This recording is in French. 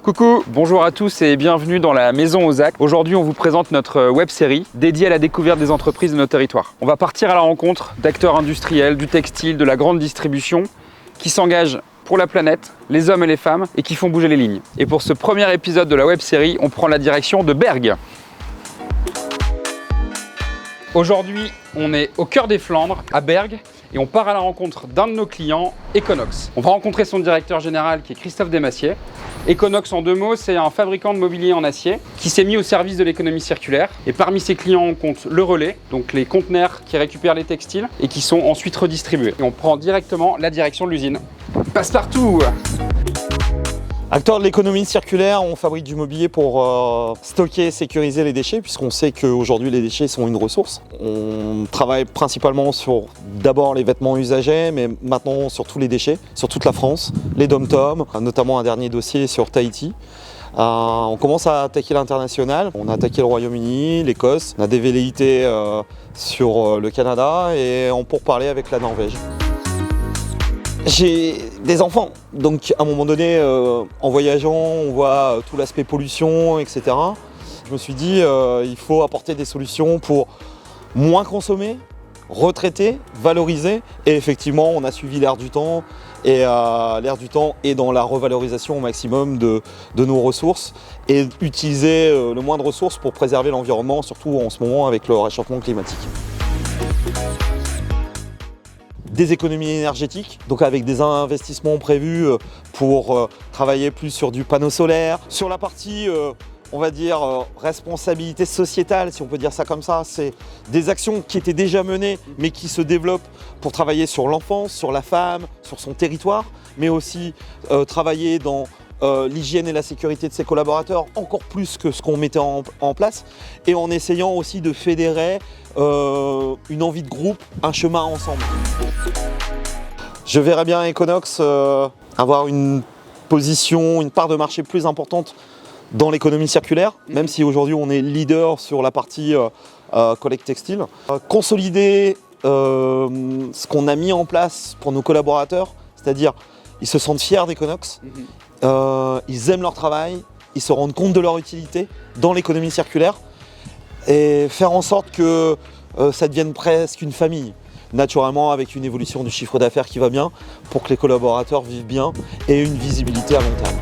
Coucou, bonjour à tous et bienvenue dans la Maison aux Actes. Aujourd'hui, on vous présente notre web-série dédiée à la découverte des entreprises de nos territoires. On va partir à la rencontre d'acteurs industriels, du textile, de la grande distribution qui s'engagent pour la planète, les hommes et les femmes, et qui font bouger les lignes. Et pour ce premier épisode de la web-série, on prend la direction de Bergues. Aujourd'hui, on est au cœur des Flandres, à Bergues, et on part à la rencontre d'un de nos clients, Econox. On va rencontrer son directeur général qui est Christophe Desmassiers. Econox, en deux mots, c'est un fabricant de mobilier en acier qui s'est mis au service de l'économie circulaire. Et parmi ses clients, on compte le relais, donc les conteneurs qui récupèrent les textiles et qui sont ensuite redistribués. Et on prend directement la direction de l'usine. Passe-partout! Acteur de l'économie circulaire, on fabrique du mobilier pour stocker et sécuriser les déchets, puisqu'on sait qu'aujourd'hui les déchets sont une ressource. On travaille principalement sur d'abord les vêtements usagés, mais maintenant sur tous les déchets, sur toute la France, les dom-toms, notamment un dernier dossier sur Tahiti. On commence à attaquer l'international, on a attaqué le Royaume-Uni, l'Écosse, on a des velléités sur le Canada et on pourparlers avec la Norvège. J'ai des enfants, donc à un moment donné, en voyageant, on voit tout l'aspect pollution, etc. Je me suis dit, il faut apporter des solutions pour moins consommer, retraiter, valoriser. Et effectivement, on a suivi l'air du temps. Et l'air du temps est dans la revalorisation au maximum de nos ressources et utiliser le moins de ressources pour préserver l'environnement, surtout en ce moment avec le réchauffement climatique. Des économies énergétiques, donc avec des investissements prévus pour travailler plus sur du panneau solaire. Sur la partie, on va dire, responsabilité sociétale, si on peut dire ça comme ça, c'est des actions qui étaient déjà menées, mais qui se développent pour travailler sur l'enfance, sur la femme, sur son territoire, mais aussi travailler dans l'hygiène et la sécurité de ses collaborateurs, encore plus que ce qu'on mettait en place, et en essayant aussi de fédérer une envie de groupe, un chemin ensemble. Je verrais bien Econox avoir une position, une part de marché plus importante dans l'économie circulaire, même si aujourd'hui on est leader sur la partie collecte textile. Consolider ce qu'on a mis en place pour nos collaborateurs, c'est-à-dire ils se sentent fiers d'Econox, ils aiment leur travail, ils se rendent compte de leur utilité dans l'économie circulaire et faire en sorte que ça devienne presque une famille, naturellement avec une évolution du chiffre d'affaires qui va bien pour que les collaborateurs vivent bien et une visibilité à long terme.